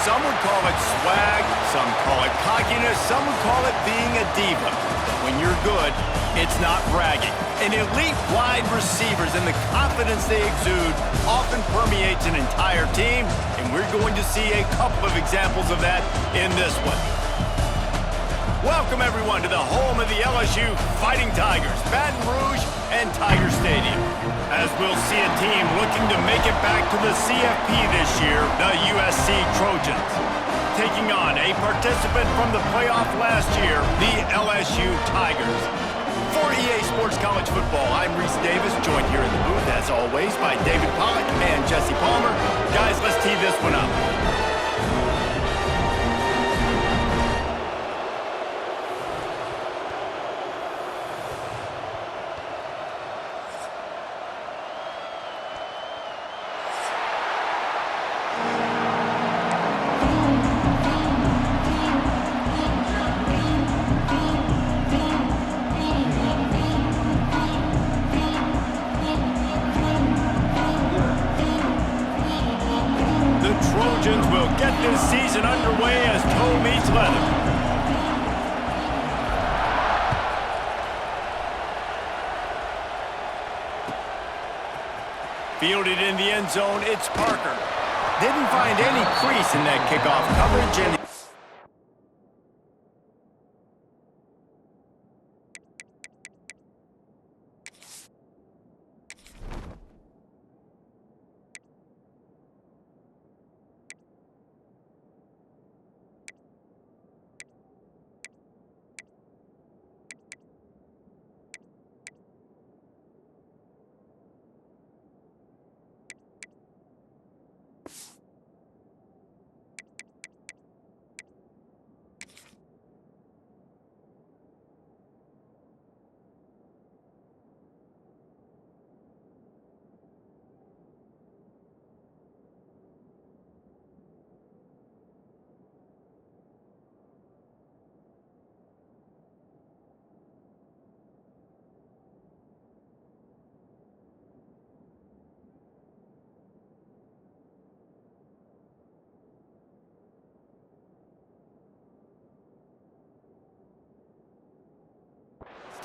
Some would call it swag, some call it cockiness, some would call it being a diva. But when you're good, it's not bragging. And elite wide receivers and the confidence they exude often permeates an entire team, and we're going to see a couple of examples of that in this one. Welcome, everyone, to the home of the LSU Fighting Tigers, Baton Rouge and Tiger Stadium. As we'll see a team looking to make it back to the CFP this year, the USC Trojans. Taking on a participant from the playoff last year, the LSU Tigers. For EA Sports College Football, I'm Reese Davis, joined here in the booth, as always, by David Pollack and Jesse Palmer. Guys, let's tee this one up. Trojans will get this season underway as toe meets leather. Fielded in the end zone, it's Parker. Didn't find any crease in that kickoff coverage, and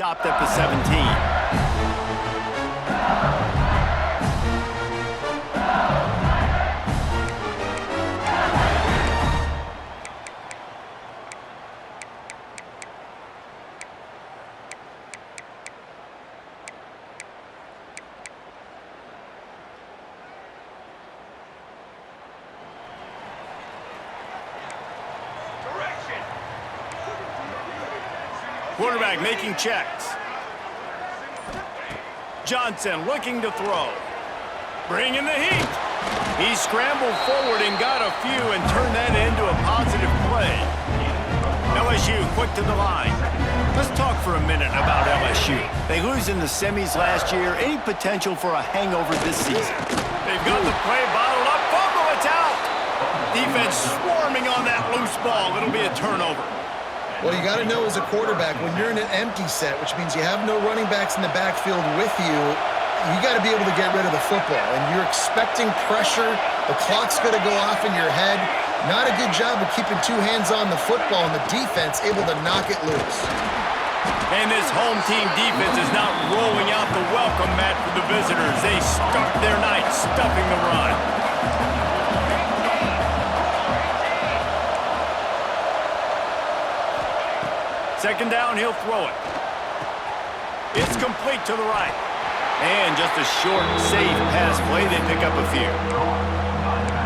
stopped at the 17. Quarterback making checks. Johnson looking to throw. Bringing the heat. He scrambled forward and got a few and turned that into a positive play. LSU quick to the line. Let's talk for a minute about LSU. They lose in the semis last year. Any potential for a hangover this season? They've got the play bottled up. Fumble, it's out. Defense swarming on that loose ball. It'll be a turnover. Well, you got to know as a quarterback, when you're in an empty set, which means you have no running backs in the backfield with you, you got to be able to get rid of the football. And you're expecting pressure. The clock's going to go off in your head. Not a good job of keeping two hands on the football, and the defense able to knock it loose. And this home team defense is not rolling out the welcome mat for the visitors. They start their night stuffing the run. Second down, he'll throw it. It's complete to the right. And just a short, safe pass play. They pick up a few.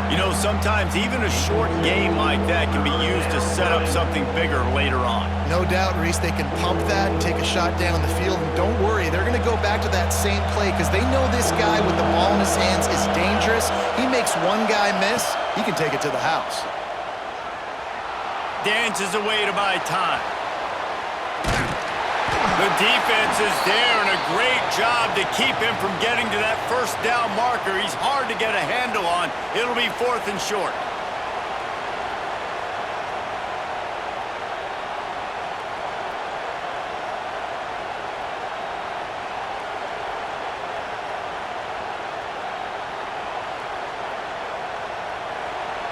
You know, sometimes even a short game like that can be used to set up something bigger later on. No doubt, Reese, they can pump that and take a shot down the field. And don't worry, they're going to go back to that same play because they know this guy with the ball in his hands is dangerous. He makes one guy miss, he can take it to the house. Dances away to buy time. The defense is there, and a great job to keep him from getting to that first down marker. He's hard to get a handle on. It'll be 4th and short.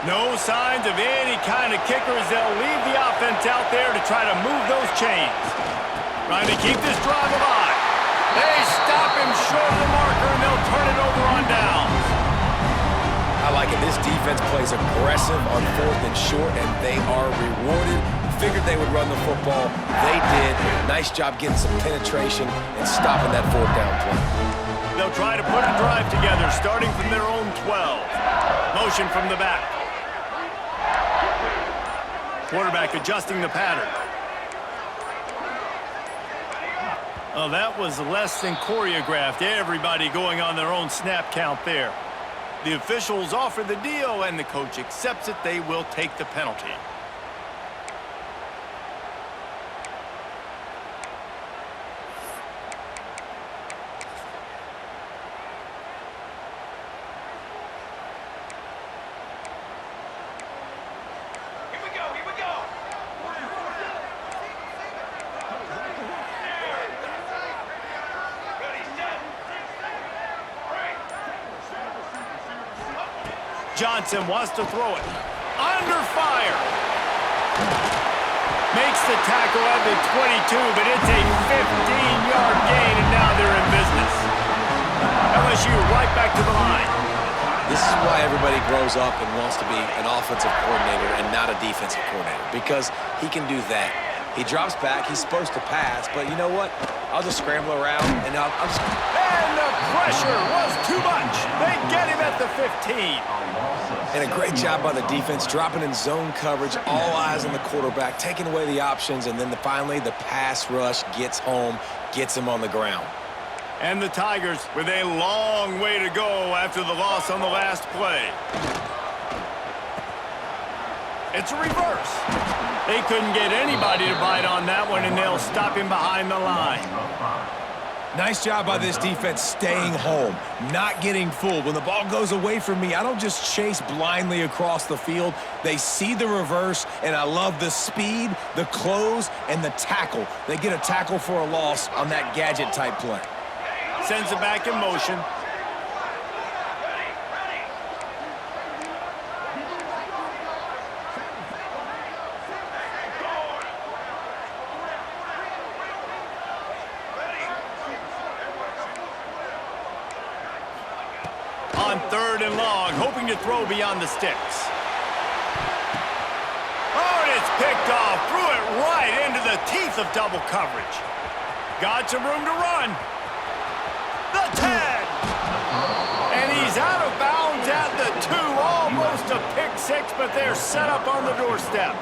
No signs of any kind of kickers. They'll leave the offense out there to try to move those chains. Trying to keep this drive alive. They stop him short of the marker, and they'll turn it over on downs. I like it. This defense plays aggressive on 4th and short, and they are rewarded. Figured they would run the football. They did. Nice job getting some penetration and stopping that 4th down play. They'll try to put a drive together, starting from their own 12. Motion from the back. Quarterback adjusting the pattern. Oh, that was less than choreographed. Everybody going on their own snap count there. The officials offer the deal, and the coach accepts it. They will take the penalty. Johnson wants to throw it. Under fire. Makes the tackle at the 22, but it's a 15-yard gain, and now they're in business. LSU right back to the line. This is why everybody grows up and wants to be an offensive coordinator and not a defensive coordinator, because he can do that. He drops back. He's supposed to pass, but you know what? I'll just scramble around, and I'll just... And the pressure was too much. They get him at the 15. And a great job by the defense, dropping in zone coverage, all eyes on the quarterback, taking away the options, and then finally the pass rush gets home, gets him on the ground. And the Tigers with a long way to go after the loss on the last play. It's a reverse. They couldn't get anybody to bite on that one, and they'll stop him behind the line. Nice job by this defense staying home, not getting fooled. When the ball goes away from me, I don't just chase blindly across the field. They see the reverse, and I love the speed, the close, and the tackle. They get a tackle for a loss on that gadget-type play. Sends it back in motion. On 3rd and long, hoping to throw beyond the sticks. Oh, and it's picked off. Threw it right into the teeth of double coverage. Got some room to run. The 10. And he's out of bounds at the 2. Almost a pick 6, but they're set up on the doorstep.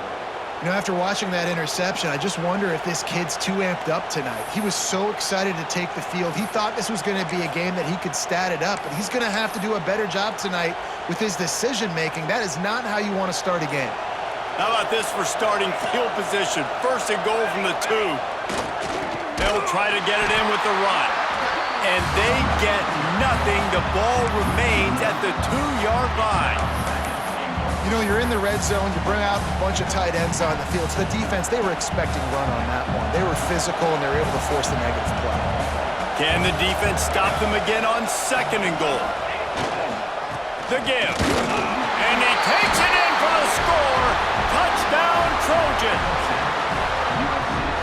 You know, after watching that interception, I just wonder if this kid's too amped up tonight. He was so excited to take the field. He thought this was going to be a game that he could stat it up, but he's going to have to do a better job tonight with his decision-making. That is not how you want to start a game. How about this for starting field position? 1st and goal from the 2. They'll try to get it in with the run. And they get nothing. The ball remains at the 2-yard line. You know, you're in the red zone, you bring out a bunch of tight ends on the field. So the defense, they were expecting run on that one. They were physical, and they were able to force the negative play. Can the defense stop them again on 2nd and goal? The give. And he takes it in for the score. Touchdown, Trojans.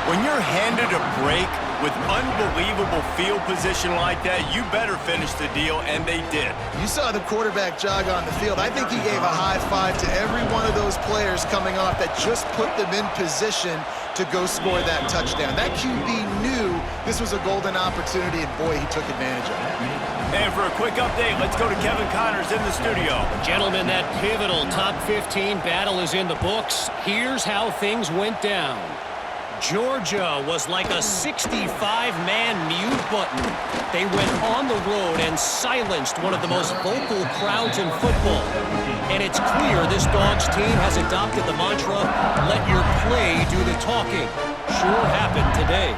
When you're handed a break with unbelievable field position like that, you better finish the deal, and they did. You saw the quarterback jog on the field. I think he gave a high five to every one of those players coming off that just put them in position to go score that touchdown. That QB knew this was a golden opportunity, and boy, he took advantage of it. And for a quick update, let's go to Kevin Connors in the studio. Gentlemen, that pivotal top 15 battle is in the books. Here's how things went down. Georgia was like a 65-man mute button. They went on the road and silenced one of the most vocal crowds in football. And it's clear this Dogs team has adopted the mantra, let your play do the talking. Sure happened today.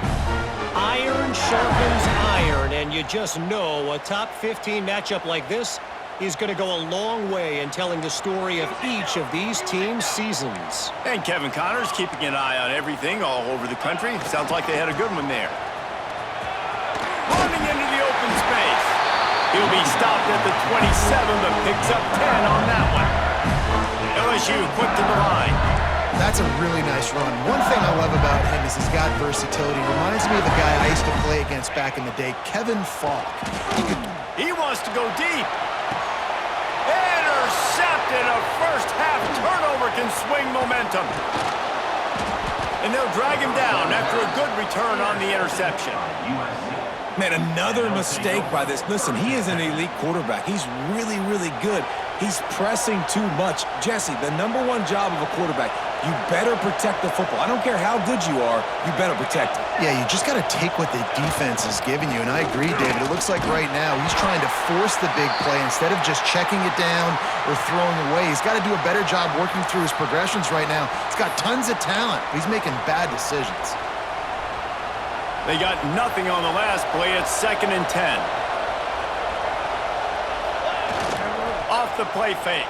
Iron sharpens iron, and you just know a top 15 matchup like this is going to go a long way in telling the story of each of these teams' seasons. And Kevin Connors keeping an eye on everything all over the country. Sounds like they had a good one there. Running into the open space. He'll be stopped at the 27, but picks up 10 on that one. LSU quick to the line. That's a really nice run. One thing I love about him is he's got versatility. Reminds me of a guy I used to play against back in the day, Kevin Falk. He wants to go deep. Intercepted. A first-half turnover can swing momentum. And they'll drag him down after a good return on the interception. Man, another mistake by this. Listen, he is an elite quarterback. He's really, really good. He's pressing too much. Jesse, the number one job of a quarterback, you better protect the football. I don't care how good you are, you better protect it. Yeah, you just got to take what the defense is giving you, and I agree, David. It looks like right now he's trying to force the big play instead of just checking it down or throwing away. He's got to do a better job working through his progressions right now. He's got tons of talent, but he's making bad decisions. They got nothing on the last play. It's 2nd and 10. Off the play fake.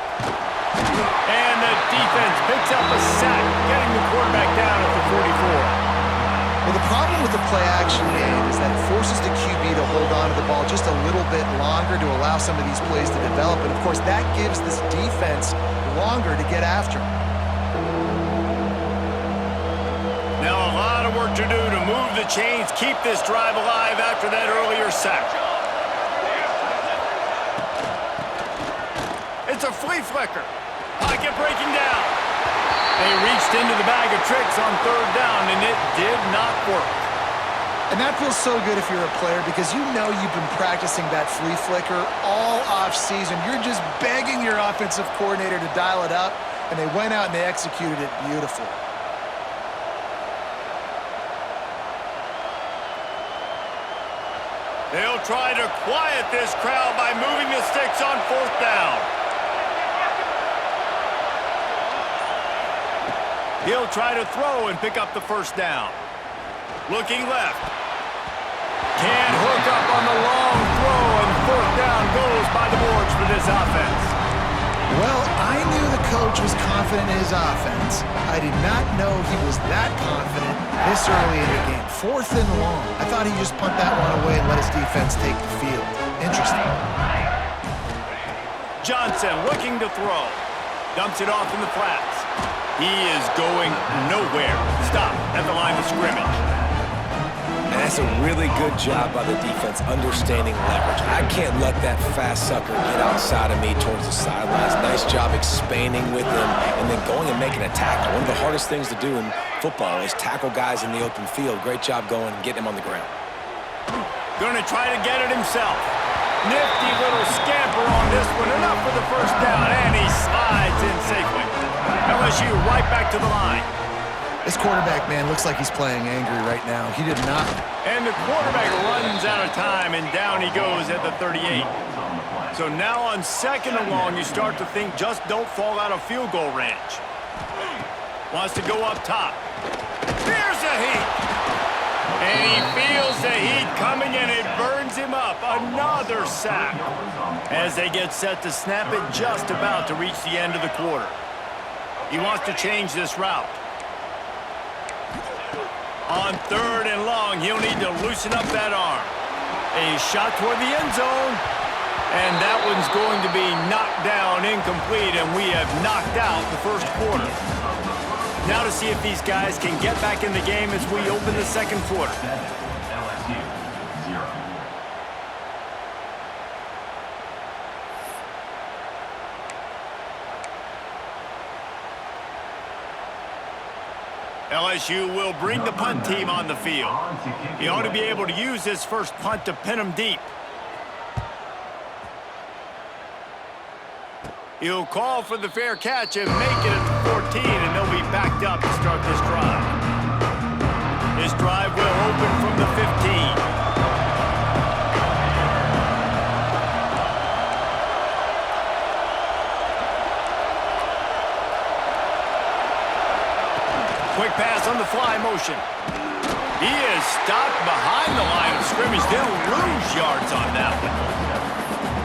And the defense picks up a sack, getting the quarterback down at the 44. Well, the problem with the play-action game is that it forces the QB to hold on to the ball just a little bit longer to allow some of these plays to develop. And, of course, that gives this defense longer to get after him. Now a lot of work to do to move the chains, keep this drive alive after that earlier sack. It's a flea flicker. Pocket breaking down. They reached into the bag of tricks on 3rd down, and it did not work. And that feels so good if you're a player because you know you've been practicing that flea flicker all off-season. You're just begging your offensive coordinator to dial it up, and they went out and they executed it beautifully. They'll try to quiet this crowd by moving the sticks on 4th down. He'll try to throw and pick up the 1st down. Looking left. Can't hook up on the long throw, and 4th down goes by the boards for this offense. Well, I knew the coach was confident in his offense. I did not know he was that confident this early in the game. 4th and long. I thought he'd just punt that one away and let his defense take the field. Interesting. Johnson looking to throw. Dumps it off in the flats. He is going nowhere. Stop at the line of scrimmage. And that's a really good job by the defense understanding leverage. I can't let that fast sucker get outside of me towards the sidelines. Nice job expanding with him and then going and making a tackle. One of the hardest things to do in football is tackle guys in the open field. Great job going and getting him on the ground. Going to try to get it himself. Nifty little scamper on this one. Enough for the 1st down, and he slides in safely. LSU right back to the line. This quarterback, man, looks like he's playing angry right now. He did not. And the quarterback runs out of time, and down he goes at the 38. So now on 2nd and long, you start to think just don't fall out of field goal range. Wants to go up top. Here's the heat. And he feels the heat coming, and it burns him up. Another sack. As they get set to snap it, just about to reach the end of the quarter. He wants to change this route. On 3rd and long, he'll need to loosen up that arm. A shot toward the end zone. And that one's going to be knocked down, incomplete, and we have knocked out the 1st quarter. Now to see if these guys can get back in the game as we open the 2nd quarter. LSU will bring the punt team on the field. He ought to be able to use this first punt to pin him deep. He'll call for the fair catch and make it at the 14, and they'll be backed up to start this drive. This drive will open from the 15. Quick pass on the fly motion. He is stopped behind the line of scrimmage. They'll lose yards on that one.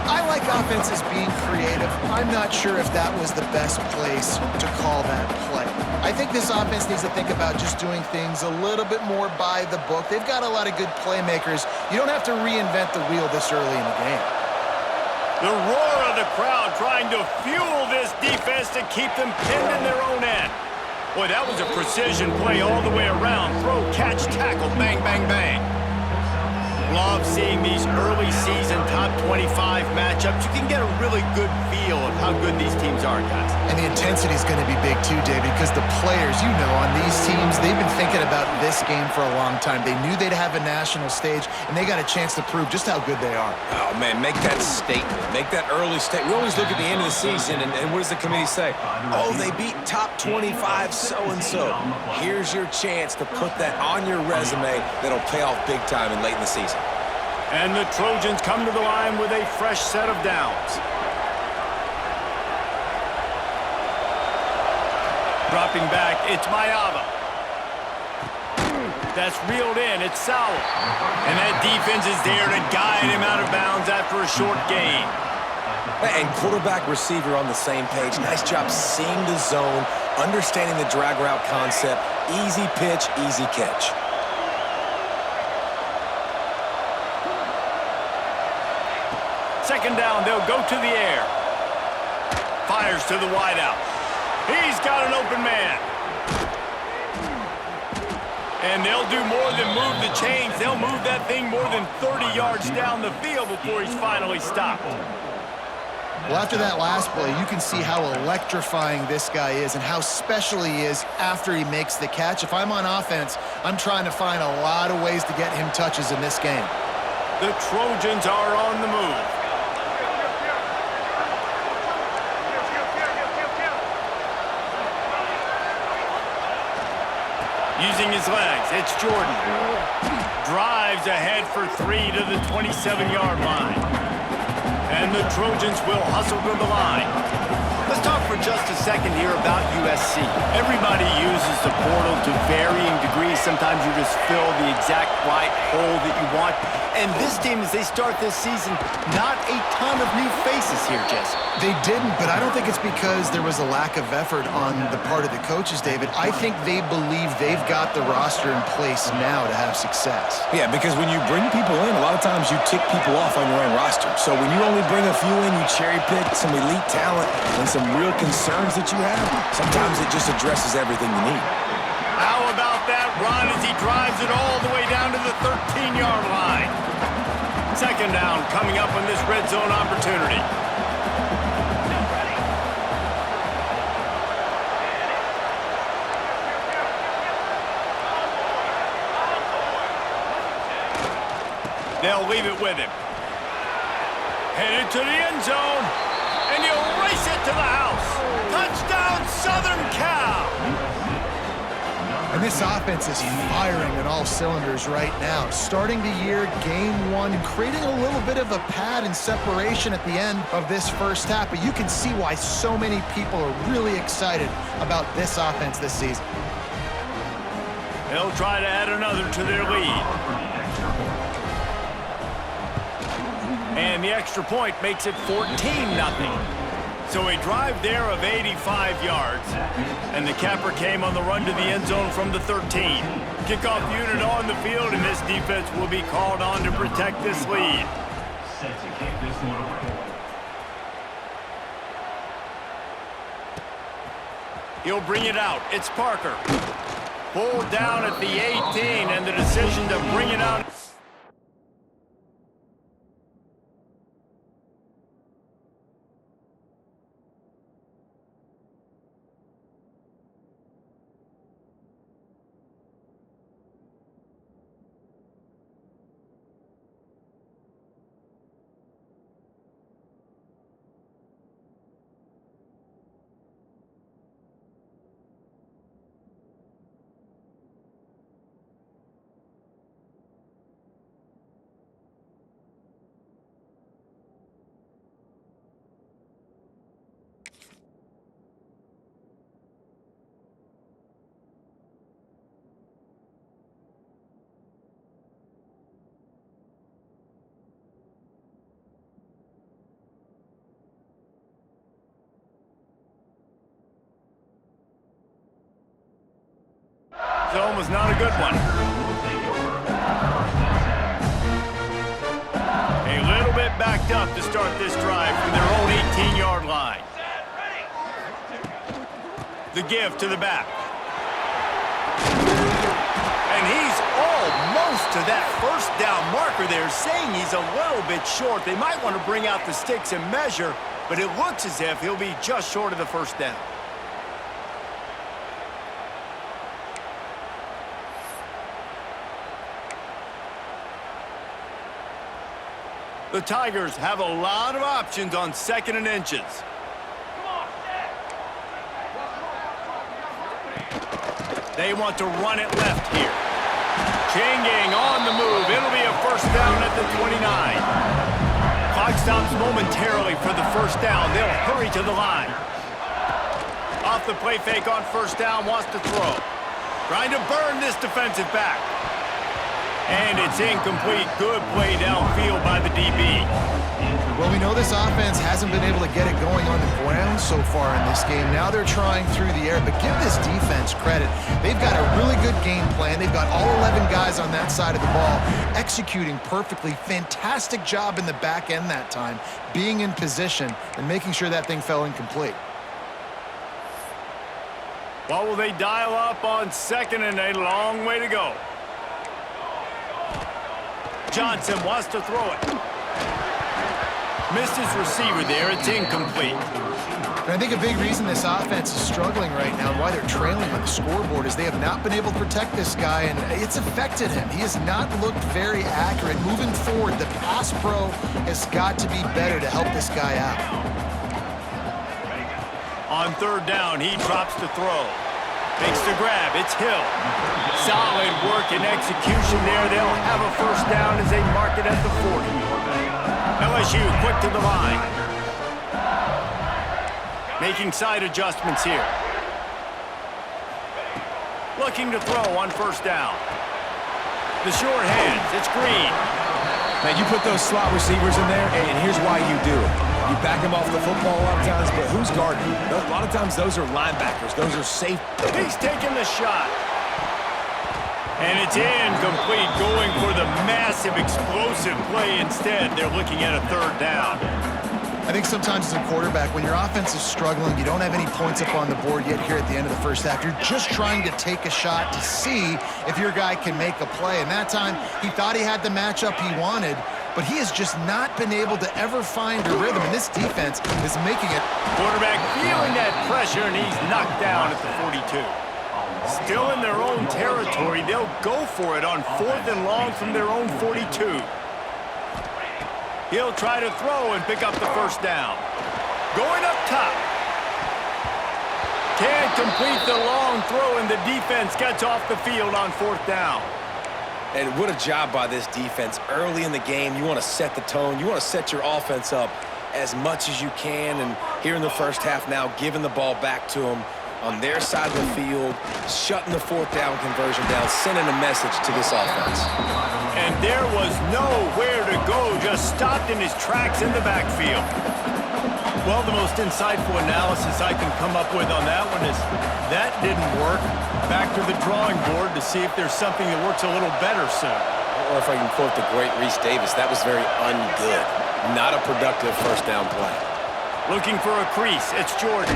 I like offenses being creative. I'm not sure if that was the best place to call that play. I think this offense needs to think about just doing things a little bit more by the book. They've got a lot of good playmakers. You don't have to reinvent the wheel this early in the game. The roar of the crowd trying to fuel this defense to keep them pinned in their own end. Boy, that was a precision play all the way around. Throw, catch, tackle, bang, bang, bang. Love seeing these early season top 25 matchups. You can get a really good feel of how good these teams are, guys. And the intensity is going to be big too, David, because the players, you know, on these teams, they've been thinking about this game for a long time. They knew they'd have a national stage, and they got a chance to prove just how good they are. Oh, man, make that statement. Make that early statement. We always look at the end of the season, and what does the committee say? Oh, they beat top 25 so-and-so. Here's your chance to put that on your resume that'll pay off big time and late in the season. And the Trojans come to the line with a fresh set of downs. Dropping back, it's Mayava. That's reeled in, it's Sowell. And that defense is there to guide him out of bounds after a short gain. And quarterback receiver on the same page. Nice job seeing the zone, understanding the drag route concept. Easy pitch, easy catch. Second down, they'll go to the air. Fires to the wideout. He's got an open man. And they'll do more than move the chains. They'll move that thing more than 30 yards down the field before he's finally stopped. Well, after that last play, you can see how electrifying this guy is and how special he is after he makes the catch. If I'm on offense, I'm trying to find a lot of ways to get him touches in this game. The Trojans are on the move. Using his legs, it's Jordan. Drives ahead for 3 to the 27-yard line. And the Trojans will hustle to the line. Let's talk for just a second here about USC. Everybody uses the portal to varying degrees. Sometimes you just fill the exact right hole that you want. And this team, as they start this season, not a ton of new faces here, Jesse. They didn't, but I don't think it's because there was a lack of effort on the part of the coaches, David. I think they believe they've got the roster in place now to have success. Yeah, because when you bring people in, a lot of times you tick people off on your own roster. So when you only bring a few in, you cherry pick some elite talent and some real concerns that you have, sometimes it just addresses everything you need. How about that run as he drives it all the way down to the 13-yard line? Second down coming up on this red zone opportunity. They'll leave it with him. Headed to the end zone, and he'll race it to the house. Touchdown, Southern Cal! And this offense is firing on all cylinders right now. Starting the year, game one, creating a little bit of a pad and separation at the end of this first half. But you can see why so many people are really excited about this offense this season. They'll try to add another to their lead. And the extra point makes it 14-0. So a drive there of 85 yards. And the capper came on the run to the end zone from the 13. Kickoff unit on the field, and this defense will be called on to protect this lead. He'll bring it out. It's Parker. Pulled down at the 18, and the decision to bring it out. Zone was not a good one. A little bit backed up to start this this drive from their own 18-yard line. The give to the back. And he's almost to that first down marker there, saying he's a little bit short. They might want to bring out the sticks and measure, but it looks as if he'll be just short of the first down. The Tigers have a lot of options on 2nd and inches. They want to run it left here. Changing on the move. It'll be a first down at the 29. Clock stops momentarily for the first down. They'll hurry to the line. Off the play fake on first down, wants to throw. Trying to burn this defensive back. And it's incomplete. Good play downfield by the DB. Well, we know this offense hasn't been able to get it going on the ground so far in this game. Now they're trying through the air, but give this defense credit. They've got a really good game plan. They've got all 11 guys on that side of the ball executing perfectly. Fantastic job in the back end that time, being in position and making sure that thing fell incomplete. What will they dial up on 2nd and a long way to go? Johnson wants to throw it. Missed his receiver there. It's incomplete. And I think a big reason this offense is struggling right now and why they're trailing on the scoreboard is they have not been able to protect this guy, and it's affected him. He has not looked very accurate. Moving forward, the pass pro has got to be better to help this guy out. On 3rd down, he drops to throw. Makes the grab. It's Hill. Solid work and execution there. They'll have a first down as they mark it at the 40. LSU quick to the line. Making side adjustments here. Looking to throw on first down. The short hands. It's Green. Man, you put those slot receivers in there, and here's why you do it. You back them off the football a lot of times, but who's guarding? A lot of times those are linebackers. Those are safe. He's taking the shot. And it's incomplete, going for the massive explosive play instead. They're looking at a 3rd down. I think sometimes as a quarterback, when your offense is struggling, you don't have any points up on the board yet here at the end of the first half. You're just trying to take a shot to see if your guy can make a play. And that time, he thought he had the matchup he wanted, but he has just not been able to ever find a rhythm. And this defense is making it. Quarterback feeling that pressure, and he's knocked down at the 42. Still in their own territory. They'll go for it on 4th and long from their own 42. He'll try to throw and pick up the first down. Going up top. Can't complete the long throw, and the defense gets off the field on 4th down. And what a job by this defense. Early in the game, you want to set the tone. You want to set your offense up as much as you can. And here in the first half now, giving the ball back to them on their side of the field, shutting the 4th down conversion down, sending a message to this offense. And there was nowhere to go, just stopped in his tracks in the backfield. Well, the most insightful analysis I can come up with on that one is that didn't work. Back to the drawing board to see if there's something that works a little better soon. Or if I can quote the great Reese Davis, that was very ungood. Not a productive first down play. Looking for a crease, it's Jordan.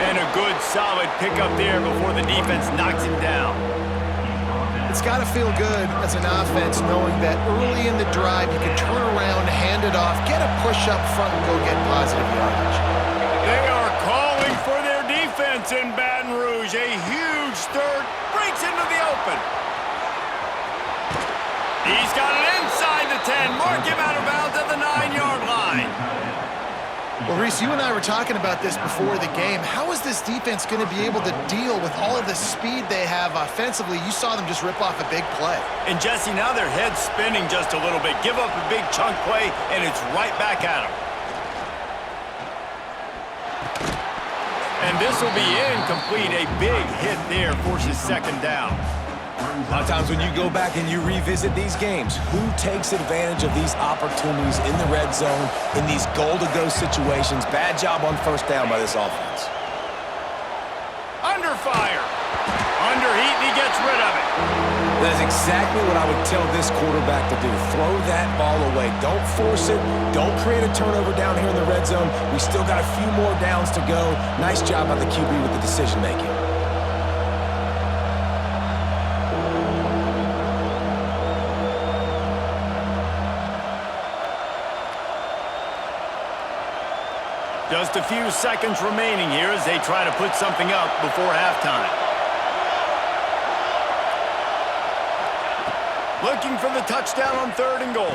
And a good, solid pickup there before the defense knocks him down. It's got to feel good as an offense knowing that early in the drive you can turn around, hand it off, get a push up front, and go get positive yardage. They are calling for their defense in Baton Rouge. A huge third, breaks into the open. He's got it inside the 10. Mark him out of bounds at the 9-yard line. Well, Reese, you and I were talking about this before the game. How is this defense going to be able to deal with all of the speed they have offensively? You saw them just rip off a big play. And, Jesse, now their head's spinning just a little bit. Give up a big chunk play, and it's right back at them. And this will be incomplete. A big hit there forces 2nd down. A lot of times when you go back and you revisit these games, who takes advantage of these opportunities in the red zone, in these goal-to-go situations? Bad job on first down by this offense. Under fire. Under heat, and he gets rid of it. That's exactly what I would tell this quarterback to do. Throw that ball away. Don't force it. Don't create a turnover down here in the red zone. We still got a few more downs to go. Nice job by the QB with the decision-making. Just a few seconds remaining here as they try to put something up before halftime. Looking for the touchdown on 3rd and goal.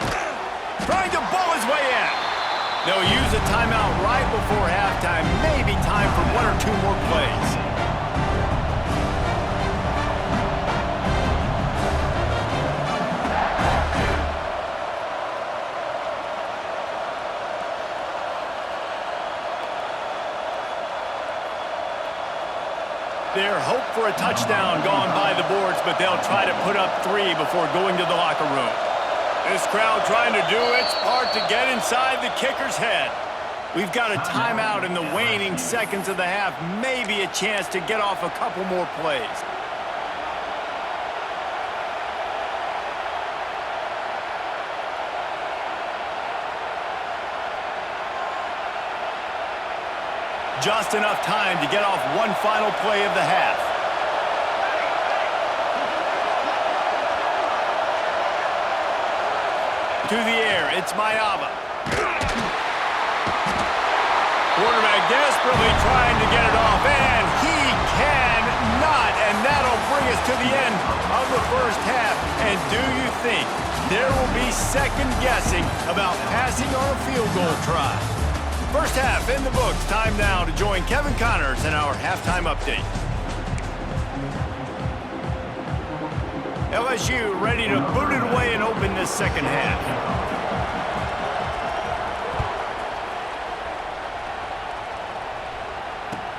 Trying to bowl his way in. They'll use a timeout right before halftime. Maybe time for 1 or 2 more plays. Their hope for a touchdown gone by the boards, but they'll try to put up 3 before going to the locker room. This crowd trying to do its part to get inside the kicker's head. We've got a timeout in the waning seconds of the half. Maybe a chance to get off a couple more plays. Just enough time to get off one final play of the half. To the air, it's Mayava. Quarterback desperately trying to get it off, and he cannot. And that'll bring us to the end of the first half. And do you think there will be second guessing about passing on a field goal try? First half in the books. Time now to join Kevin Connors in our halftime update. LSU ready to boot it away and open this second half.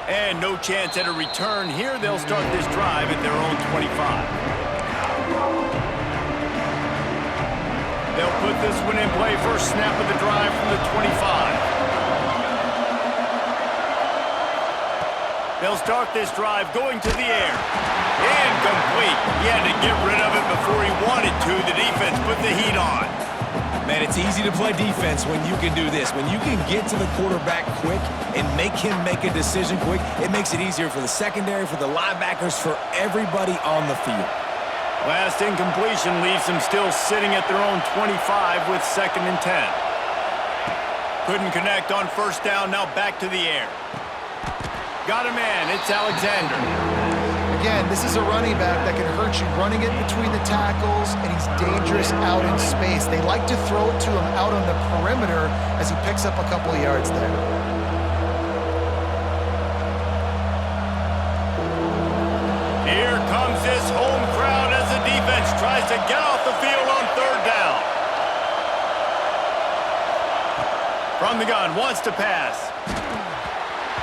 And no chance at a return here. They'll start this drive at their own 25. They'll put this one in play. First snap of the drive from the 25. They'll start this drive going to the air. Incomplete. He had to get rid of it before he wanted to. The defense put the heat on. Man, it's easy to play defense when you can do this. When you can get to the quarterback quick and make him make a decision quick, it makes it easier for the secondary, for the linebackers, for everybody on the field. Last incompletion leaves them still sitting at their own 25 with 2nd and 10. Couldn't connect on first down. Now back to the air. Got a man. It's Alexander. Again, this is a running back that can hurt you running it between the tackles, and he's dangerous out in space. They like to throw it to him out on the perimeter as he picks up a couple of yards there. Here comes this home crowd as the defense tries to get off the field on 3rd down. From the gun, wants to pass.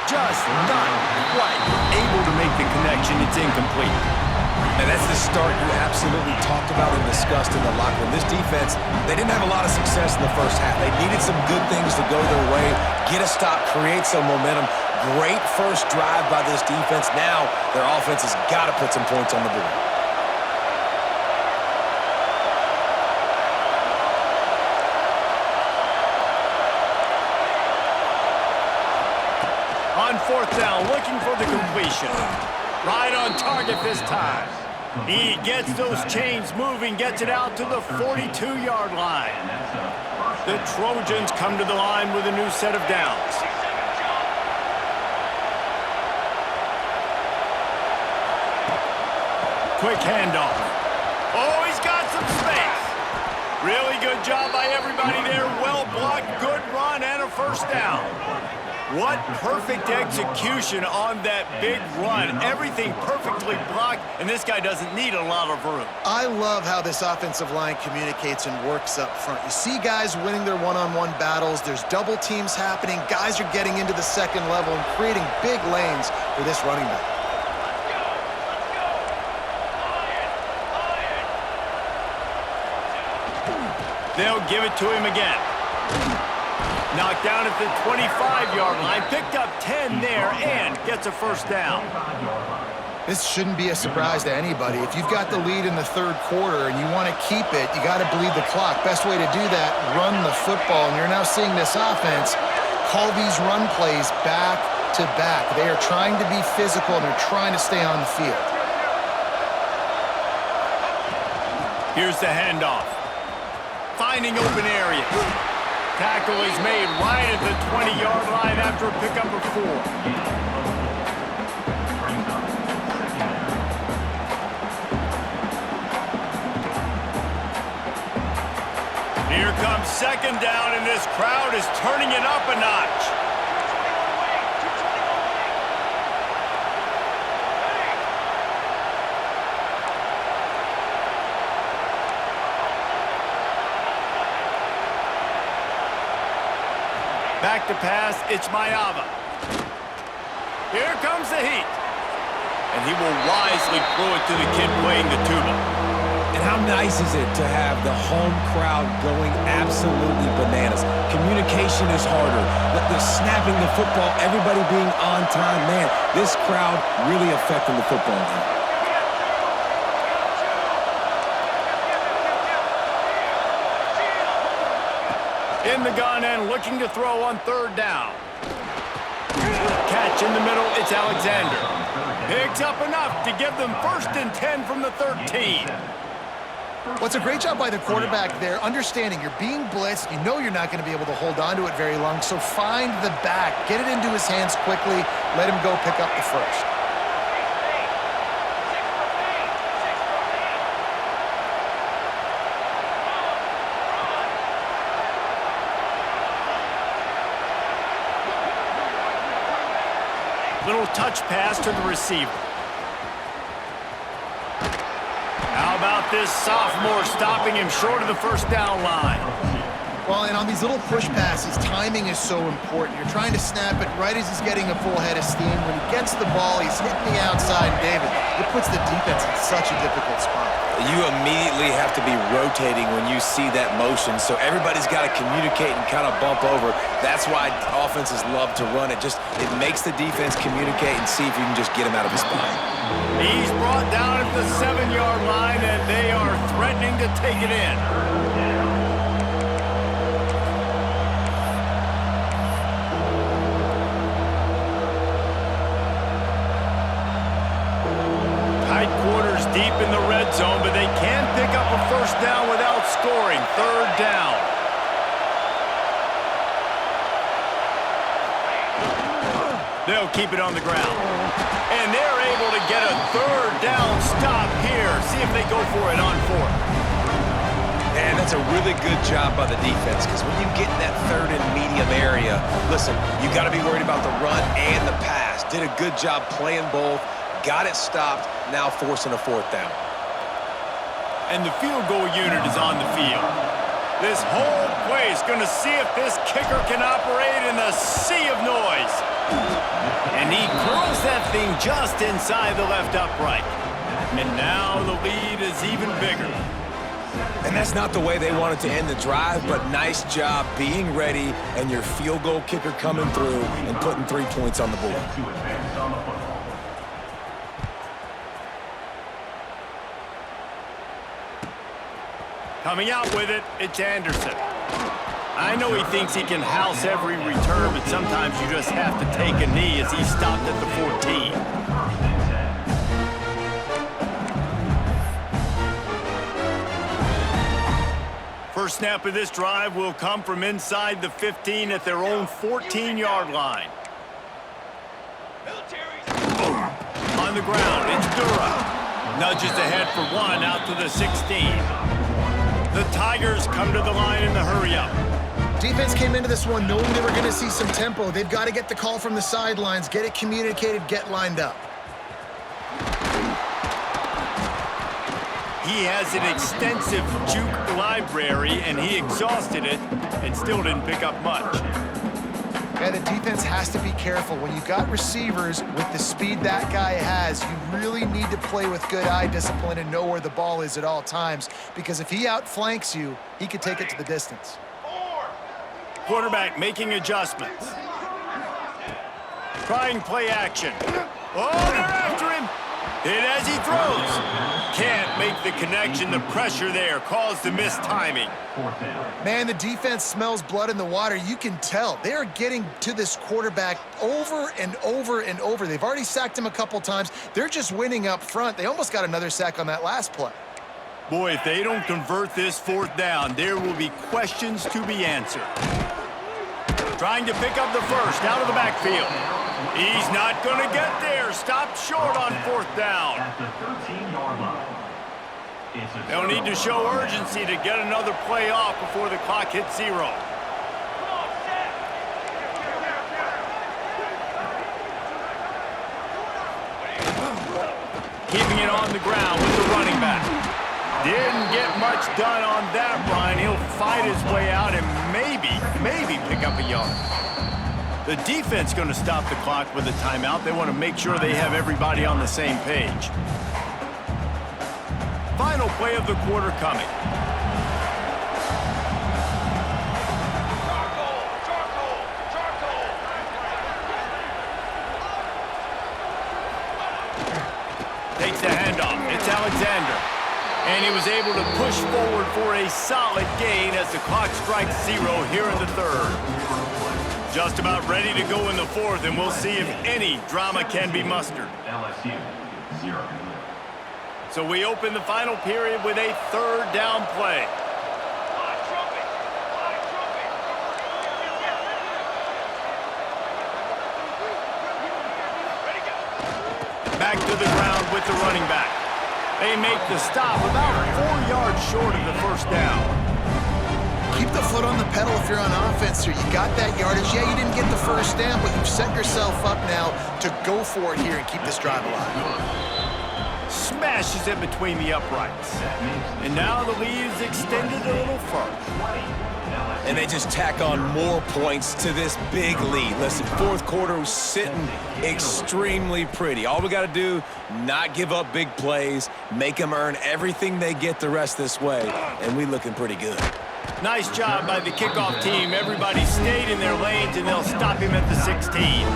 Just not quite able to make the connection. It's incomplete. And that's the start you absolutely talked about and discussed in the locker room. This defense, they didn't have a lot of success in the first half. They needed some good things to go their way, get a stop, create some momentum. Great first drive by this defense. Now their offense has got to put some points on the board. On 4th down, looking for the completion. Right on target this time. He gets those chains moving, gets it out to the 42-yard line. The Trojans come to the line with a new set of downs. Quick handoff. Oh, he's got some space. Really good job by everybody there. Well blocked, good run, and a first down. What perfect execution on that big run. Everything perfectly blocked, and this guy doesn't need a lot of room. I love how this offensive line communicates and works up front. You see guys winning their one-on-one battles. There's double teams happening. Guys are getting into the second level and creating big lanes for this running back. They'll give it to him again. Knocked down at the 25-yard line. Picked up 10 there and gets a first down. This shouldn't be a surprise to anybody. If you've got the lead in the third quarter and you want to keep it, you got to bleed the clock. Best way to do that, run the football. And you're now seeing this offense call these run plays back to back. They are trying to be physical, and they're trying to stay on the field. Here's the handoff. Finding open areas. Tackle is made right at the 20-yard line after a pickup of 4. Here comes second down, and this crowd is turning it up a notch. Back to pass, it's Mayava. Here comes the heat. And he will wisely throw it to the kid playing the tuba. And how nice is it to have the home crowd going absolutely bananas? Communication is harder. The snapping the football, everybody being on time. Man, this crowd really affecting the football game. In the gun and looking to throw on third down. Catch in the middle, it's Alexander. Picks up enough to give them 1st and 10 from the 13. Well, it's a great job by the quarterback there, understanding you're being blitzed. You know you're not going to be able to hold on to it very long, so find the back. Get it into his hands quickly. Let him go pick up the first. Little touch pass to the receiver. How about this sophomore stopping him short of the first down line? Well, and on these little push passes, timing is so important. You're trying to snap it right as he's getting a full head of steam. When he gets the ball, he's hitting the outside, David. It puts the defense in such a difficult spot. You immediately have to be rotating when you see that motion, so everybody's got to communicate and kind of bump over. That's why offenses love to run it. It makes the defense communicate and see if you can just get him out of his spot. He's brought down at the 7-yard line, and they are threatening to take it in. Tight quarters deep in the red zone, but they can pick up a first down without scoring. Third down. They'll keep it on the ground. And they're able to get a third down stop here. See if they go for it on 4th. Man, that's a really good job by the defense, because when you get in that third and medium area, listen, you got to be worried about the run and the pass. Did a good job playing both, got it stopped, now forcing a 4th down. And the field goal unit is on the field. This whole play is going to see if this kicker can operate in the sea of noise. And he curls that thing just inside the left upright. And now the lead is even bigger. And that's not the way they wanted to end the drive, but nice job being ready and your field goal kicker coming through and putting 3 points on the board. Coming out with it, it's Anderson. I know he thinks he can house every return, but sometimes you just have to take a knee as he stopped at the 14. First snap of this drive will come from inside the 15 at their own 14-yard line. On the ground, it's Dura. Nudges ahead for 1 out to the 16. The Tigers come to the line in the hurry-up. Defense came into this one knowing they were going to see some tempo. They've got to get the call from the sidelines, get it communicated, get lined up. He has an extensive juke library, and he exhausted it and still didn't pick up much. Yeah, the defense has to be careful. When you've got receivers with the speed that guy has, you really need to play with good eye discipline and know where the ball is at all times, because if he outflanks you, he could take it to the distance. Quarterback making adjustments. Trying play action. Oh, they're after him. Hit as he throws. Can't make the connection. The pressure there caused the missed timing. Man, the defense smells blood in the water. You can tell. They are getting to this quarterback over and over and over. They've already sacked him a couple times. They're just winning up front. They almost got another sack on that last play. Boy, if they don't convert this fourth down, there will be questions to be answered. Trying to pick up the first out of the backfield. He's not going to get there. Stopped short on fourth down. They'll need to show urgency to get another play off before the clock hits 0. Keeping it on the ground with the running back. Didn't get much done on that run. He'll fight his way out and maybe pick up a yard. The defense going to stop the clock with a timeout. They want to make sure they have everybody on the same page. Final play of the quarter coming. Takes the handoff. It's Alexander. And he was able to push forward for a solid gain as the clock strikes 0 here in the third. Just about ready to go in the fourth, and we'll see if any drama can be mustered. LSU, 0. So we open the final period with a third down play. Back to the ground with the running back. They make the stop about 4 yards short of the first down. Keep the foot on the pedal if you're on offense here. You got that yardage. Yeah, you didn't get the first down, but you've set yourself up now to go for it here and keep this drive alive. Smashes it between the uprights. And now the lead is extended a little further. And they just tack on more points to this big lead. Listen, fourth quarter was sitting extremely pretty. All we got to do, not give up big plays, make them earn everything they get the rest this way, and we looking pretty good. Nice job by the kickoff team. Everybody stayed in their lanes, and they'll stop him at the 16.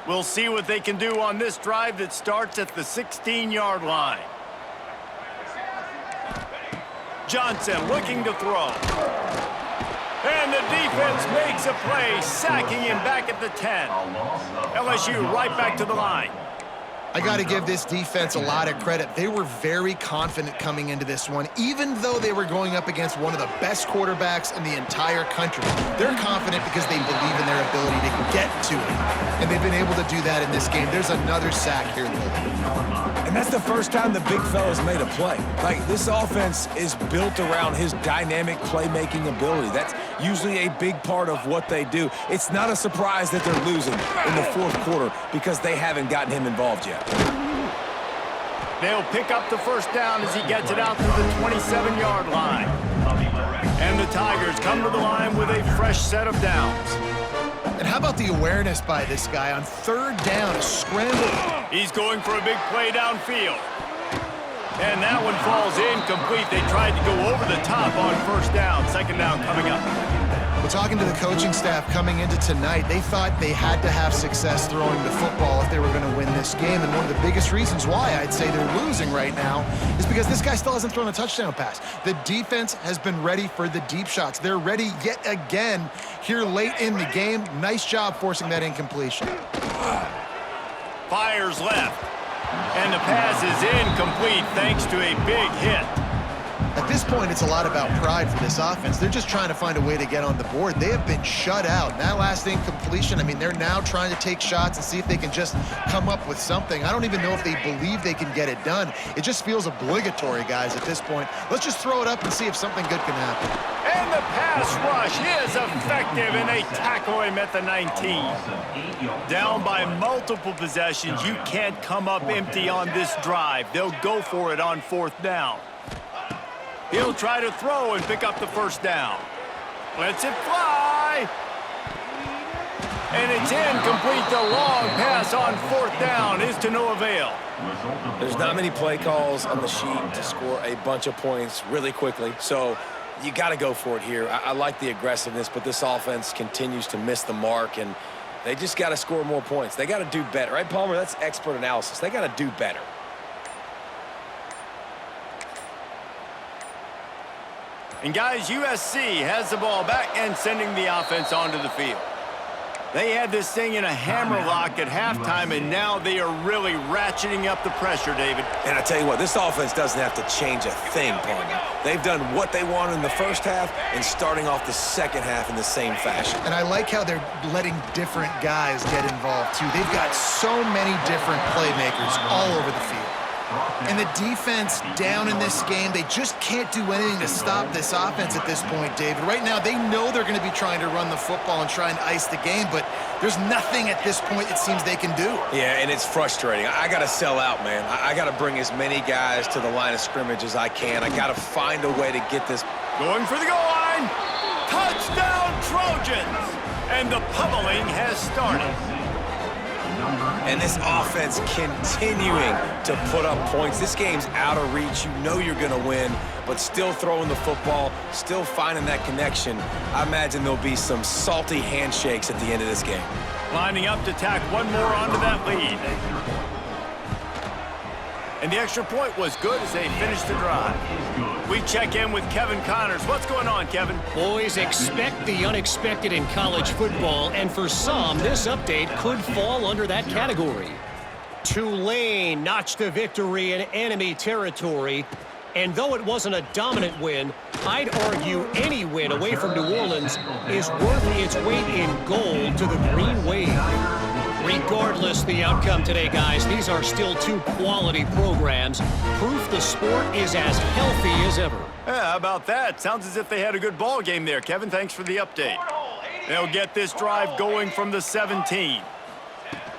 We'll see what they can do on this drive that starts at the 16-yard line. Johnson looking to throw. And the defense makes a play, sacking him back at the 10. LSU right back to the line. I got to give this defense a lot of credit. They were very confident coming into this one, even though they were going up against one of the best quarterbacks in the entire country. They're confident because they believe in their ability to get to it, and they've been able to do that in this game. There's another sack here. And that's the first time the big fella's made a play. Like, this offense is built around his dynamic playmaking ability. That's usually a big part of what they do. It's not a surprise that they're losing in the fourth quarter because they haven't gotten him involved yet. They'll pick up the first down as he gets it out to the 27-yard line. And the Tigers come to the line with a fresh set of downs. And how about the awareness by this guy on third down, a scramble? He's going for a big play downfield. And that one falls incomplete. They tried to go over the top on first down. Second down coming up. We're talking to the coaching staff coming into tonight. They thought they had to have success throwing the football if they were going to win this game. And one of the biggest reasons why I'd say they're losing right now is because this guy still hasn't thrown a touchdown pass. The defense has been ready for the deep shots. They're ready yet again here late in the game. Nice job forcing that incompletion. Fires left. And the pass is incomplete thanks to a big hit. At this point, it's a lot about pride for this offense. They're just trying to find a way to get on the board. They have been shut out. That last incompletion, I mean, they're now trying to take shots and see if they can just come up with something. I don't even know if they believe they can get it done. It just feels obligatory, guys, at this point. Let's just throw it up and see if something good can happen. And the pass rush is effective, and they tackle him at the 19. Down by multiple possessions, you can't come up empty on this drive. They'll go for it on fourth down. He'll try to throw and pick up the first down. Lets it fly. And it's incomplete. The long pass on 4th down is to no avail. There's not many play calls on the sheet to score a bunch of points really quickly, so you got to go for it here. I like the aggressiveness, but this offense continues to miss the mark, and they just got to score more points. They got to do better, right, Palmer? That's expert analysis. They got to do better. And guys, USC has the ball back and sending the offense onto the field. They had this thing in a hammerlock at halftime, and now they are really ratcheting up the pressure, David. And I tell you what, this offense doesn't have to change a thing, Palmer. They've done what they wanted in the first half and starting off the second half in the same fashion. And I like how they're letting different guys get involved, too. They've got so many different playmakers all over the field. And the defense down in this game, they just can't do anything to stop this offense at this point, David. Right now, they know they're going to be trying to run the football and try and ice the game, but there's nothing at this point it seems they can do. Yeah, and it's frustrating. I got to sell out, man. I got to bring as many guys to the line of scrimmage as I can. I got to find a way to get this. Going for the goal line. Touchdown, Trojans! And the pummeling has started. And this offense continuing to put up points. This game's out of reach. You know you're going to win, but still throwing the football, still finding that connection. I imagine there'll be some salty handshakes at the end of this game. Lining up to tack one more onto that lead. And the extra point was good as they finished the drive. We check in with Kevin Connors. What's going on, Kevin? Boys, expect the unexpected in college football, and for some, this update could fall under that category. Tulane notched a victory in enemy territory, and though it wasn't a dominant win, I'd argue any win away from New Orleans is worth its weight in gold to the Green Wave. Regardless the outcome today, guys, these are still two quality programs. Proof the sport is as healthy as ever. Yeah, how about that? Sounds as if they had a good ball game there, Kevin. Thanks for the update. They'll get this drive going from the 17.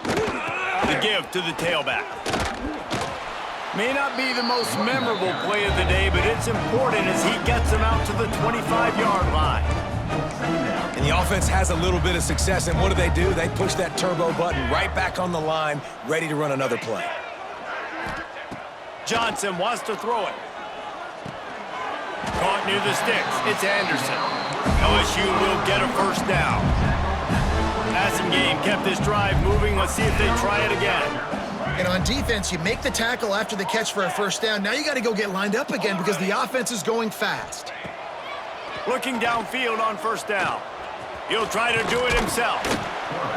The give to the tailback. May not be the most memorable play of the day, but it's important as he gets them out to the 25-yard line. And the offense has a little bit of success, and what do? They push that turbo button right back on the line, ready to run another play. Johnson wants to throw it. Caught near the sticks. It's Anderson. LSU will get a first down. Passing game kept this drive moving. Let's see if they try it again. And on defense, you make the tackle after the catch for a first down. Now you got to go get lined up again because the offense is going fast. Looking downfield on first down. He'll try to do it himself.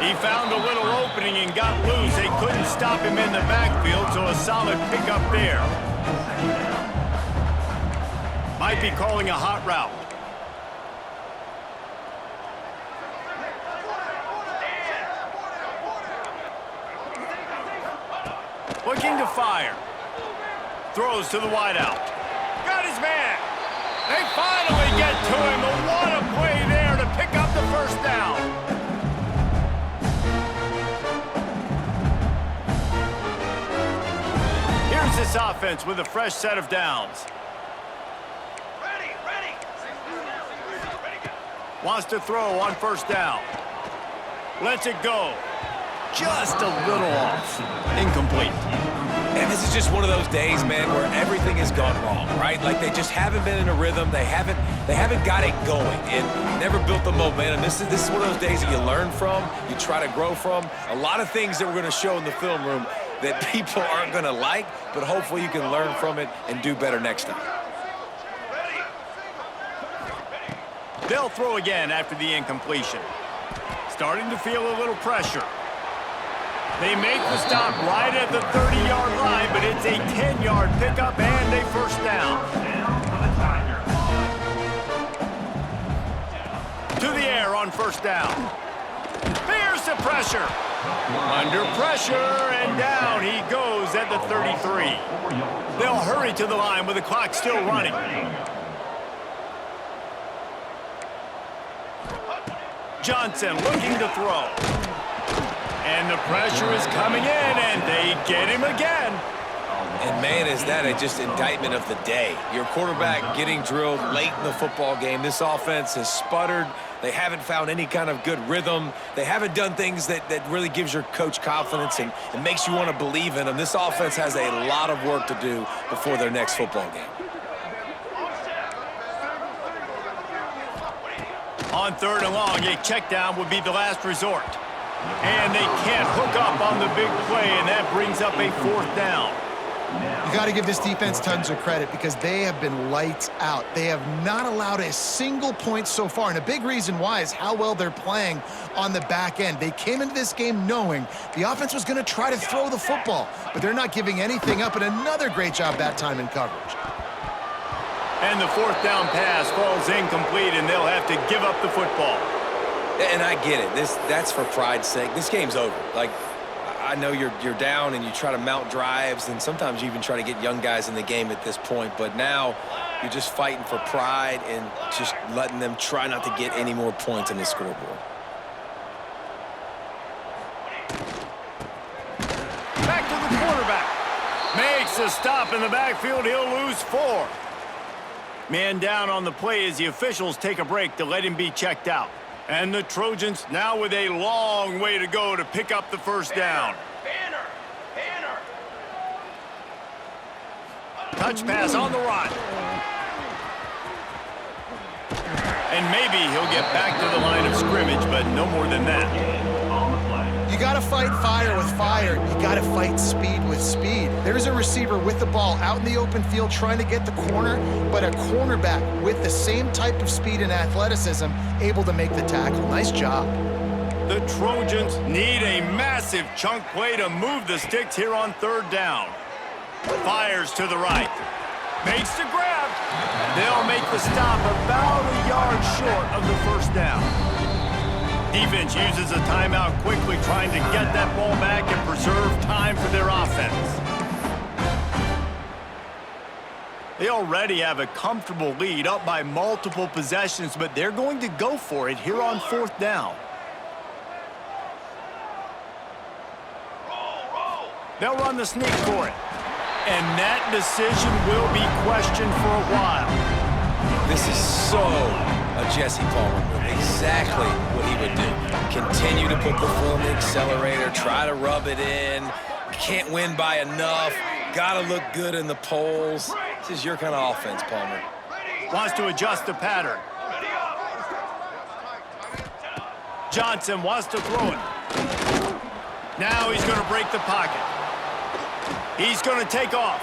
He found a little opening and got loose. They couldn't stop him in the backfield, so a solid pickup there. Might be calling a hot route. Looking to fire. Throws to the wideout. Got his man. They finally get to him. But what a play there to pick up the first down. Here's this offense with a fresh set of downs. Wants to throw on first down. Lets it go. Just a little off. Incomplete. And this is just one of those days, man, where everything has gone wrong, right? Like they just haven't been in a rhythm. They haven't got it going and never built the momentum. This is one of those days that you learn from, you try to grow from. A lot of things that we're going to show in the film room that people aren't going to like, but hopefully you can learn from it and do better next time. They'll throw again after the incompletion. Starting to feel a little pressure. They make the stop right at the 30-yard line, but it's a 10-yard pickup and a first down. To the air on first down. Bears the pressure. Under pressure, and down he goes at the 33. They'll hurry to the line with the clock still running. Johnson looking to throw. And the pressure is coming in, and they get him again. And, man, is that just indictment of the day. Your quarterback getting drilled late in the football game. This offense has sputtered. They haven't found any kind of good rhythm. They haven't done things that really gives your coach confidence and makes you want to believe in them. This offense has a lot of work to do before their next football game. On 3rd and long, a check down would be the last resort. And they can't hook up on the big play, and that brings up a 4th down. You got to give this defense tons of credit because they have been lights out. They have not allowed a single point so far, and a big reason why is how well they're playing on the back end. They came into this game knowing the offense was going to try to throw the football, but they're not giving anything up, and another great job that time in coverage. And the 4th down pass falls incomplete, and they'll have to give up the football. And I get it. That's for pride's sake. This game's over. Like, I know you're down and you try to mount drives, and sometimes you even try to get young guys in the game at this point. But now you're just fighting for pride and just letting them try not to get any more points on the scoreboard. Back to the quarterback. Makes a stop in the backfield. He'll lose 4. Man down on the play as the officials take a break to let him be checked out. And the Trojans now with a long way to go to pick up the 1st down. Touch pass on the run. And maybe he'll get back to the line of scrimmage, but no more than that. You got to fight fire with fire. You got to fight speed with speed. There's a receiver with the ball out in the open field trying to get the corner, but a cornerback with the same type of speed and athleticism able to make the tackle. Nice job. The Trojans need a massive chunk play to move the sticks here on 3rd down. Fires to the right. Makes the grab. They'll make the stop about a yard short of the 1st down. Defense uses a timeout quickly, trying to get that ball back and preserve time for their offense. They already have a comfortable lead, up by multiple possessions, but they're going to go for it here on 4th down. They'll run the sneak for it. And that decision will be questioned for a while. This is so a Jesse Palmer move. Exactly what he would do. Continue to put the foot on the accelerator, try to rub it in. Can't win by enough. Got to look good in the polls. This is your kind of offense, Palmer. Wants to adjust the pattern. Johnson wants to throw it. Now he's going to break the pocket. He's going to take off.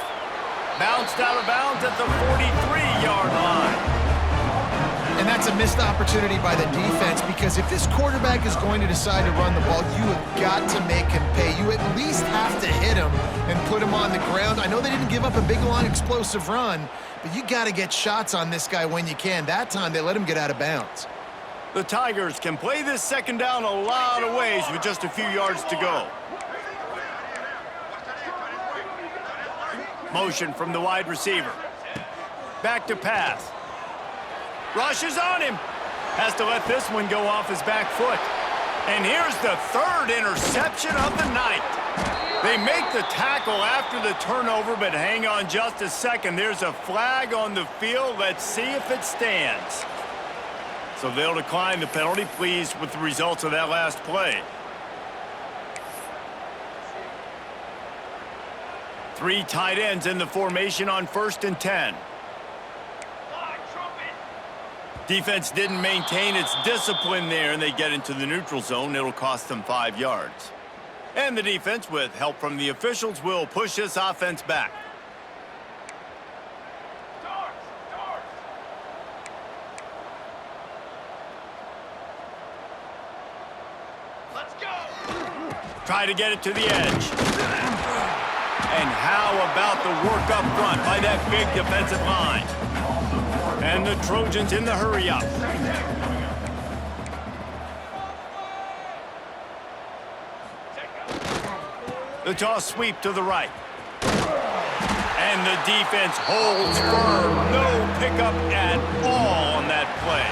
Bounced out of bounds at the 43-yard line. And that's a missed opportunity by the defense because if this quarterback is going to decide to run the ball, you have got to make him pay. You at least have to hit him and put him on the ground. I know they didn't give up a big, long, explosive run, but you got to get shots on this guy when you can. That time, they let him get out of bounds. The Tigers can play this 2nd down a lot of ways with just a few yards to go. Motion from the wide receiver. Back to pass. Rushes on him. Has to let this one go off his back foot. And here's the 3rd interception of the night. They make the tackle after the turnover, but hang on just a second. There's a flag on the field. Let's see if it stands. So they'll decline the penalty, pleased with the results of that last play. 3 tight ends in the formation on 1st and 10. Defense didn't maintain its discipline there, and they get into the neutral zone. It'll cost them 5 yards. And the defense, with help from the officials, will push this offense back. Let's go. Try to get it to the edge. And how about the work up front by that big defensive line? And the Trojans in the hurry up. The toss sweep to the right. And the defense holds firm. No pickup at all on that play.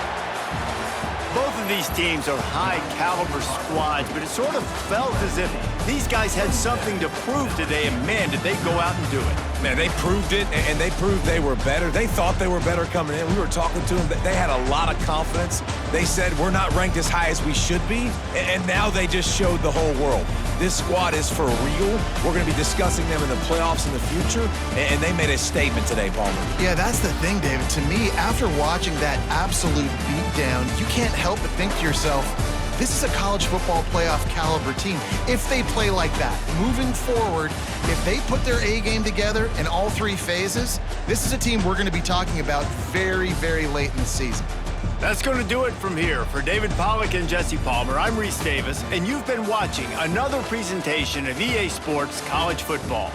Both of these teams are high-caliber squads, but it sort of felt as if these guys had something to prove today, and man, did they go out and do it. Man, they proved it, and they proved they were better. They thought they were better coming in. We were talking to them. They had a lot of confidence. They said, we're not ranked as high as we should be, and now they just showed the whole world. This squad is for real. We're going to be discussing them in the playoffs in the future, and they made a statement today, Palmer. Yeah, that's the thing, David. To me, after watching that absolute beatdown, you can't help but think to yourself, this is a college football playoff caliber team. If they play like that, moving forward, if they put their A game together in all three phases, this is a team we're going to be talking about very, very late in the season. That's going to do it from here. For David Pollack and Jesse Palmer, I'm Reese Davis, and you've been watching another presentation of EA Sports College Football.